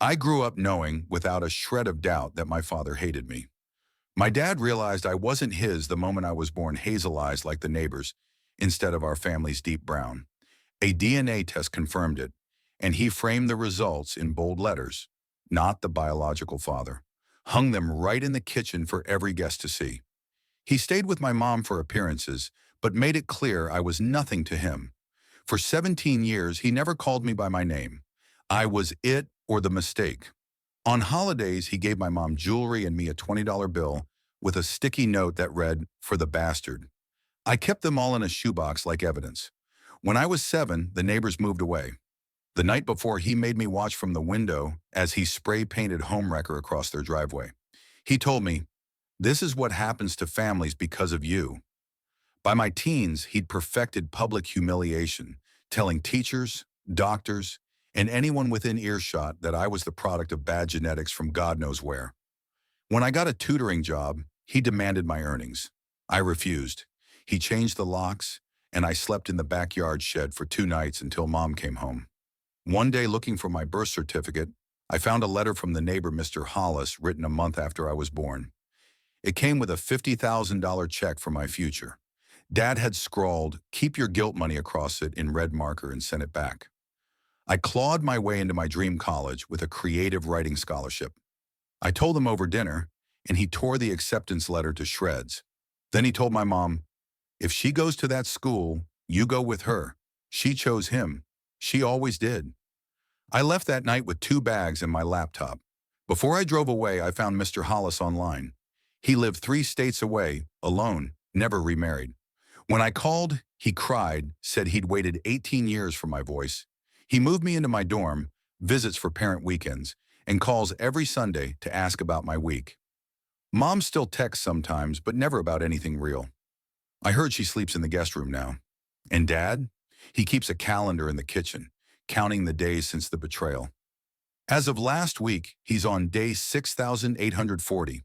I grew up knowing without a shred of doubt that my father hated me. My dad realized I wasn't his the moment I was born hazel-eyed like the neighbors, instead of our family's deep brown. A DNA test confirmed it, and he framed the results in bold letters. Not the biological father. Hung them right in the kitchen for every guest to see. He stayed with my mom for appearances, but made it clear I was nothing to him. For 17 years, he never called me by my name. I was it or the mistake. On holidays, he gave my mom jewelry and me a $20 bill with a sticky note that read, "For the bastard." I kept them all in a shoebox like evidence. When I was 7, the neighbors moved away. The night before, he made me watch from the window as he spray-painted homewrecker across their driveway. He told me, "This is what happens to families because of you." By my teens, he'd perfected public humiliation, telling teachers, doctors, and anyone within earshot that I was the product of bad genetics from God knows where. When I got a tutoring job, he demanded my earnings. I refused. He changed the locks, and I slept in the backyard shed for 2 nights until Mom came home. One day, looking for my birth certificate, I found a letter from the neighbor, Mr. Hollis, written a month after I was born. It came with a $50,000 check for my future. Dad had scrawled, "Keep your guilt money," across it in red marker and sent it back. I clawed my way into my dream college with a creative writing scholarship. I told him over dinner, and he tore the acceptance letter to shreds. Then he told my mom, "If she goes to that school, you go with her. She chose him. She always did." I left that night with 2 bags and my laptop. Before I drove away, I found Mr. Hollis online. He lived 3 states away, alone, never remarried. When I called, he cried, said he'd waited 18 years for my voice. He moved me into my dorm, visits for parent weekends, and calls every Sunday to ask about my week. Mom still texts sometimes, but never about anything real. I heard she sleeps in the guest room now. And Dad? He keeps a calendar in the kitchen, counting the days since the betrayal. As of last week, he's on day 6,840.